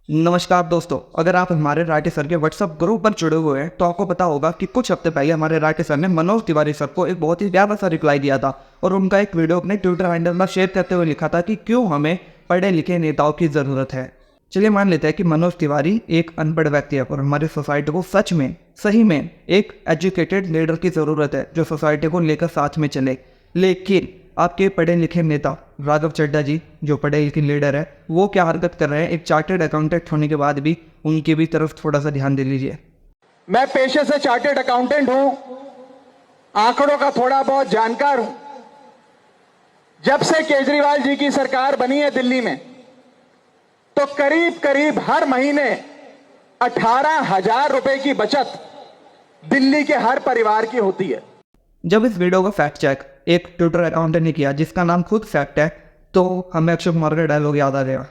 नमस्कार दोस्तों, अगर आप हमारे राठी सर के व्हाट्सएप ग्रुप पर जुड़े हुए हैं तो आपको पता होगा कि कुछ हफ्ते पहले हमारे राठी सर ने मनोज तिवारी सर को एक बहुत ही प्यारा सा रिप्लाई दिया था और उनका एक वीडियो अपने ट्विटर हैंडल में शेयर करते हुए लिखा था कि क्यों हमें पढ़े लिखे नेताओं की ज़रूरत है। चलिए मान लेते हैं कि मनोज तिवारी एक अनपढ़ व्यक्ति है और हमारी सोसाइटी को सच में सही में एक एजुकेटेड लीडर की ज़रूरत है जो सोसाइटी को लेकर साथ में चले। लेकिन आपके पढ़े लिखे नेता राघव चड्ढा जी जो पढ़े लिखे लीडर है वो क्या हरकत कर रहे हैं, एक चार्टर्ड अकाउंटेंट होने के बाद भी उनकी भी तरफ थोड़ा सा ध्यान दे लीजिए। मैं पेशे से चार्टर्ड अकाउंटेंट हूं, आंकड़ों का थोड़ा बहुत जानकार हूं। जब से केजरीवाल जी की सरकार बनी है दिल्ली में तो करीब करीब हर महीने 18,000 रुपए की बचत दिल्ली के हर परिवार की होती है। जब इस वीडियो का फैक्ट चेक एक ट्विटर अकाउंटेंट ने किया जिसका नाम खुद फैक्ट है तो हमें अक्षय कुमार का डायलॉग याद आ गया,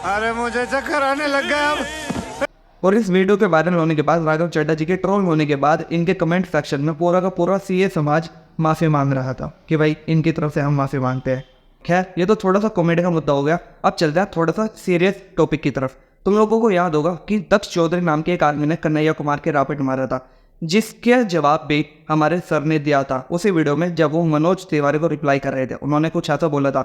अरे मुझे चक्कर आने लग गया अब। और इस वीडियो के वायरल होने के बाद राघव चड्ढा जी के ट्रोल होने के बाद इनके कमेंट सेक्शन में पूरा का पूरा सीए समाज माफी मांग रहा था कि भाई इनकी तरफ से हम माफी मांगते हैं। खैर ये तो थोड़ा सा कॉमेडी का मुद्दा हो गया, अब चलते हैं थोड़ा सा सीरियस टॉपिक की तरफ। तुम लोगों को याद होगा कि दक्ष चौधरी नाम के एक आदमी ने कन्हैया कुमार के रापेट मारा था जिसके जवाब भी हमारे सर ने दिया था उसी वीडियो में जब वो मनोज तिवारी को रिप्लाई कर रहे थे। उन्होंने कुछ ऐसा बोला था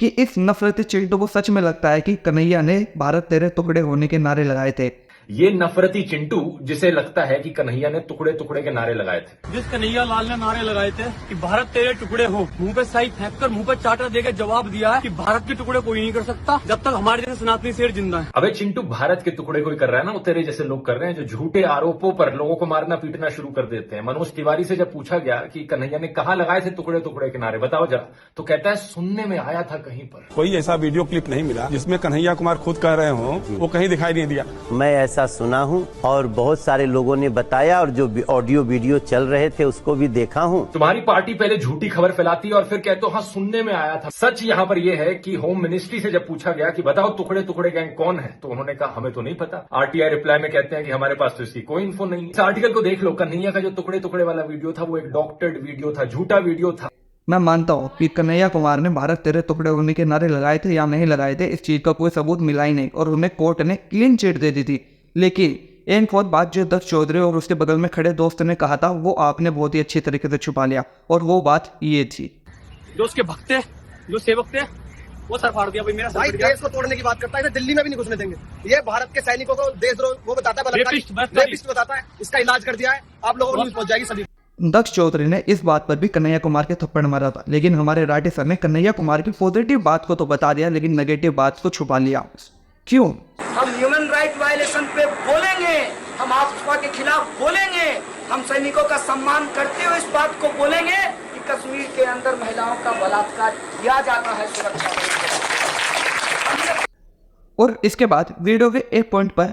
कि इस नफरती चिंटू को सच में लगता है कि कन्हैया ने भारत तेरे टुकड़े होने के नारे लगाए थे। ये नफरती चिंटू जिसे लगता है कि कन्हैया ने टुकड़े टुकड़े के नारे लगाए थे। जिस कन्हैया लाल ने नारे लगाए थे कि भारत तेरे टुकड़े हो, मुंह पे सही फेंककर मुंह पे चाटा देकर जवाब दिया है कि भारत के टुकड़े कोई नहीं कर सकता जब तक हमारे जैसे सनातनी शेर जिंदा है। अबे चिंटू, भारत के टुकड़े कोई कर रहा है ना, वो तेरे जैसे लोग कर रहे हैं जो झूठे आरोपों पर लोगों को मारना पीटना शुरू कर देते हैं। मनोज तिवारी से जब पूछा गया कि कन्हैया ने कहाँ लगाए थे टुकड़े टुकड़े के नारे, बताओ जरा, तो कहता है सुनने में आया था कहीं पर। कोई ऐसा वीडियो क्लिप नहीं मिला जिसमें कन्हैया कुमार खुद कह रहे हो, वो कहीं दिखाई नहीं दिया। मैं ऐसा सुना हूँ और बहुत सारे लोगों ने बताया और जो ऑडियो वीडियो चल रहे थे उसको भी देखा हूँ। तुम्हारी पार्टी पहले झूठी खबर फैलाती है और फिर कहते हो हाँ सुनने में आया था। सच यहाँ पर यह है कि होम मिनिस्ट्री से जब पूछा गया कि बताओ टुकड़े टुकड़े गैंग कौन है तो उन्होंने कहा हमें तो नहीं पता। आरटीआई रिप्लाई में कहते हैं कि हमारे पास तो इसकी कोई इन्फो नहीं। इस आर्टिकल को देख लो, कन्हैया का जो टुकड़े टुकड़े वाला वीडियो था वो एक डॉक्टर्ड वीडियो था, झूठा वीडियो था। मैं मानता हूँ कि कन्हैया कुमार ने भारत तेरे टुकड़े होने के नारे लगाए थे या नहीं लगाए थे, इस चीज का कोई सबूत मिला ही नहीं और उन्हें कोर्ट ने क्लीन चिट दे दी थी। लेकिन एक और बात जो दक्ष चौधरी और उसके बगल में खड़े दोस्त ने कहा था वो आपने बहुत ही अच्छी तरीके से छुपा लिया और वो बात ये थी। जो उसके भक्त थे, जो सेवक थे, वो सर फाड़ दिया। भाई मेरा भाई देश को तोड़ने की बात करता है, इसे दिल्ली में भी नहीं घुसने देंगे। ये भारत के सैनिकों को देशद्रोह वो बताता है, रेपिस्ट बताता है। इसका इलाज कर दिया है, आप लोगों को न्यूज़ पहुंच जाएगी सभी। दक्ष चौधरी ने इस बात पर भी कन्हैया कुमार के थप्पड़ मारा था, लेकिन हमारे राठी सर ने कन्हैया कुमार की पॉजिटिव बात को तो बता दिया लेकिन नेगेटिव बात को छुपा लिया। क्यों? हम ह्यूमन राइट वायलेशन पे बोलेंगे, हम भाजपा के खिलाफ बोलेंगे, हम सैनिकों का सम्मान करते हुए इस बात को बोलेंगे कि कश्मीर के अंदर महिलाओं का बलात्कार किया जाता है सुरक्षा। और इसके बाद वीडियो के एक पॉइंट पर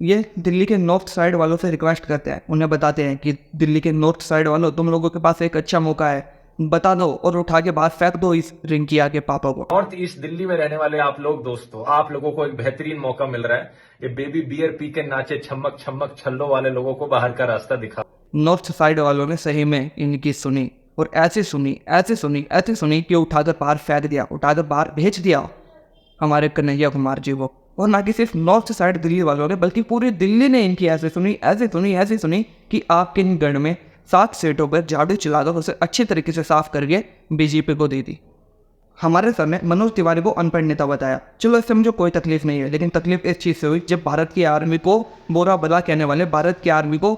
ये दिल्ली के नॉर्थ साइड वालों से रिक्वेस्ट करते हैं, उन्हें बताते हैं कि दिल्ली के नॉर्थ साइड वालों तुम लोगों के पास एक अच्छा मौका है, बता दो और उठा के बाहर फेंक दो इस रिंकिया के पापा को। नॉर्थ ईस्ट दिल्ली में रहने वाले आप लोग दोस्तों, आप लोगों को एक बेहतरीन मौका मिल रहा है। ये बेबी बियर पी के नाचे छमक छमक छल्लों वाले लोगों को बाहर का रास्ता दिखा। नॉर्थ साइड वालों ने सही में इनकी सुनी और ऐसे सुनी कि उठाकर बाहर फेंक दिया, उठाकर बाहर भेज दिया हमारे कन्हैया कुमार जी को। और ना कि सिर्फ नॉर्थ साइड दिल्ली वालों ने बल्कि पूरी दिल्ली ने इनकी ऐसे सुनी कि आपके गढ़ में 7 सीटों पर झाड़ू चलाकर उसे अच्छी तरीके से साफ करके बीजेपी को दे दी। हमारे सर ने मनोज तिवारी को अनपढ़ नेता बताया। चलो इससे मुझे कोई तकलीफ नहीं है, लेकिन तकलीफ इस चीज़ से हुई जब भारत की आर्मी को बुरा भला कहने वाले, भारत की आर्मी को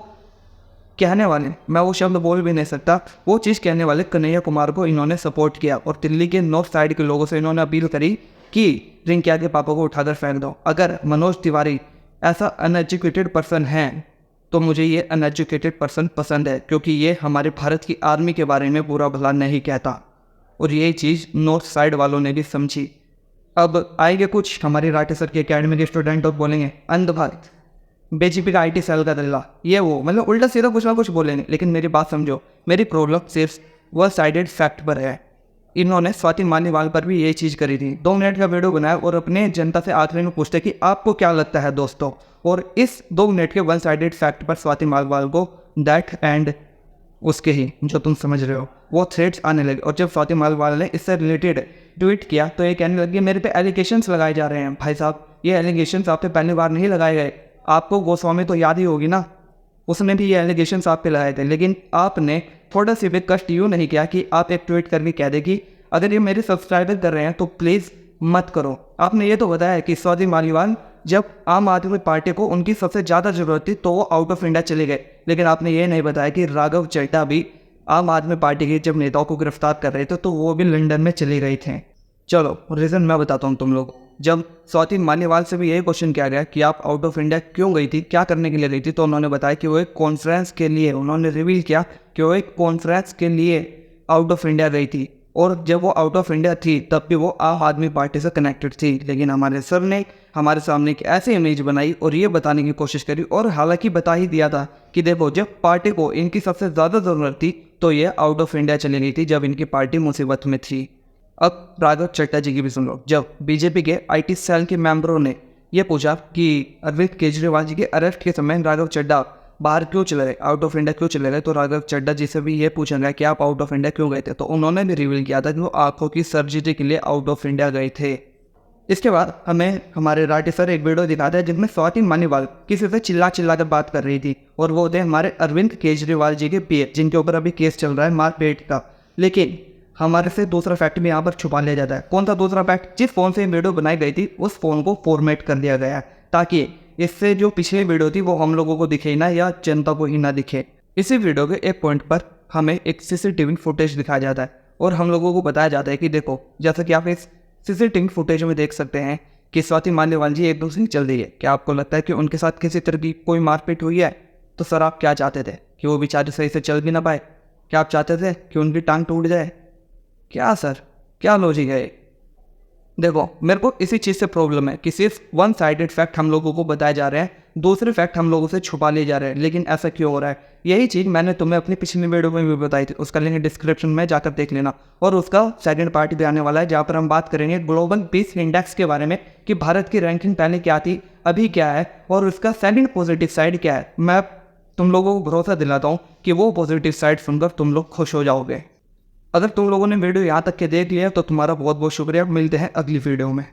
कहने वाले, मैं वो शब्द बोल भी नहीं सकता, वो चीज़ कहने वाले कन्हैया कुमार को इन्होंने सपोर्ट किया और दिल्ली के नॉर्थ साइड के लोगों से इन्होंने अपील करी कि रिंकिया के पापा को उठाकर फेंक दो। अगर मनोज तिवारी ऐसा अनएजुकेटेड पर्सन है तो मुझे ये अनएजुकेटेड पर्सन पसंद है, क्योंकि ये हमारे भारत की आर्मी के बारे में बुरा भला नहीं कहता और ये चीज़ नॉर्थ साइड वालों ने भी समझी। अब आएंगे कुछ हमारी राठी सर की अकेडमी के स्टूडेंट और बोलेंगे अंध भारत, बीजेपी का IT सेल का दल्ला, ये वो, मतलब उल्टा सीधा कुछ ना कुछ बोलेंगे। लेकिन मेरी बात समझो, मेरी प्रॉब्लम सिर्फ वन साइडेड फैक्ट पर है। इन्होंने स्वाति मालीवाल पर भी यही चीज़ करी थी, 2 मिनट का वीडियो बनाया और अपने जनता से आखिरी में पूछते कि आपको क्या लगता है दोस्तों, और इस 2 मिनट के वन साइडेड फैक्ट पर स्वाति मालीवाल को दैट एंड उसके ही जो तुम समझ रहे हो वो थ्रेड्स आने लगे। और जब स्वाति मालीवाल ने इससे रिलेटेड ट्वीट किया तो ये कहने लगी मेरे पे एलिगेशंस लगाए जा रहे हैं। भाई साहब, ये एलिगेशंस आप पे पहली बार नहीं लगाए गए। आपको गोस्वामी तो याद ही होगी ना, उसने भी ये एलिगेशंस आप पे लगाए थे, लेकिन आपने थोड़ा सी भी कष्ट यूँ नहीं किया कि आप एक ट्वीट करके कह दे कि अगर ये मेरे सब्सक्राइबर कर रहे हैं तो प्लीज़ मत करो। आपने ये तो बताया कि स्वाति मालीवाल जब आम आदमी पार्टी को उनकी सबसे ज़्यादा ज़रूरत थी तो वो आउट ऑफ इंडिया चले गए, लेकिन आपने ये नहीं बताया कि राघव चड्ढा भी आम आदमी पार्टी के जब नेताओं को गिरफ्तार कर रहे थे तो वो भी लंदन में चले गए थे। चलो रीज़न मैं बताता हूँ तुम लोग। जब स्वाति मालीवाल से भी यही क्वेश्चन किया गया कि आप आउट ऑफ इंडिया क्यों गई थी, क्या करने के लिए गई थी, तो उन्होंने बताया कि वो एक कॉन्फ्रेंस के लिए, उन्होंने रिवील किया कि वो एक कॉन्फ्रेंस के लिए आउट ऑफ इंडिया गई थी, और जब वो आउट ऑफ इंडिया थी तब भी वो आम आदमी पार्टी से कनेक्टेड थी। लेकिन हमारे सर ने हमारे सामने एक ऐसी इमेज बनाई और ये बताने की कोशिश करी, और हालांकि बता ही दिया था कि देखो जब पार्टी को इनकी सबसे ज़्यादा ज़रूरत थी तो ये आउट ऑफ इंडिया चली गई थी जब इनकी पार्टी मुसीबत में थी। अब राघव चड्ढा जी की भी सुन लो। जब बीजेपी के IT सेल के मेंबरों ने यह पूछा कि अरविंद केजरीवाल जी के अरेस्ट के समय राघव चड्ढा बाहर क्यों चले गए, आउट ऑफ इंडिया क्यों चले गए, तो राघव चड्ढा जी से भी ये पूछा गया कि आप आउट ऑफ इंडिया क्यों गए थे, तो उन्होंने भी रिवील किया था कि वो आंखों की सर्जरी के लिए आउट ऑफ इंडिया गए थे। इसके बाद हमें हमारे राठी सर एक वीडियो दिखाते हैं जिसमें स्वाति मालीवाल किसी से चिल्ला कर बात कर रही थी, और वो थे हमारे अरविंद केजरीवाल जी के पीए जिनके ऊपर अभी केस चल रहा है मारपीट का। लेकिन हमारे से दूसरा फैक्ट भी यहाँ पर छुपा लिया जाता है। कौन सा दूसरा फैक्ट? जिस फ़ोन से वीडियो बनाई गई थी उस फ़ोन को फॉर्मेट कर दिया गया है ताकि इससे जो पिछली वीडियो थी वो हम लोगों को दिखे ना, या जनता को ही ना दिखे। इसी वीडियो के एक पॉइंट पर हमें एक CCTV फुटेज दिखाया जाता है और हम लोगों को बताया जाता है कि देखो, जैसा कि आप इस CCTV फुटेज में देख सकते हैं कि स्वाति मालीवाल जी एक दूसरे से चल रही है। क्या आपको लगता है कि उनके साथ किसी तरह की कोई मारपीट हुई है? तो सर आप क्या चाहते थे कि वो बेचारे सही से चल भी ना पाए? क्या आप चाहते थे कि उनकी टांग टूट जाए? क्या सर, क्या लॉजिक है? देखो मेरे को इसी चीज़ से प्रॉब्लम है कि सिर्फ वन साइडेड फैक्ट हम लोगों को बताए जा रहे हैं, दूसरे फैक्ट हम लोगों से छुपा लिए जा रहे हैं। लेकिन ऐसा क्यों हो रहा है? यही चीज़ मैंने तुम्हें अपनी पिछली वीडियो में भी बताई थी, उसका लिंक डिस्क्रिप्शन में जाकर देख लेना। और उसका सेकंड पार्ट भी आने वाला है जहाँ पर हम बात करेंगे ग्लोबल पीस इंडेक्स के बारे में कि भारत की रैंकिंग पहले क्या थी, अभी क्या है, और उसका सेकंड पॉजिटिव साइड क्या है। मैं तुम लोगों को भरोसा दिलाता हूँ कि वो पॉजिटिव साइड सुनकर तुम लोग खुश हो जाओगे। अगर तुम लोगों ने वीडियो यहाँ तक के देख लिया तो तुम्हारा बहुत बहुत शुक्रिया। मिलते हैं अगली वीडियो में।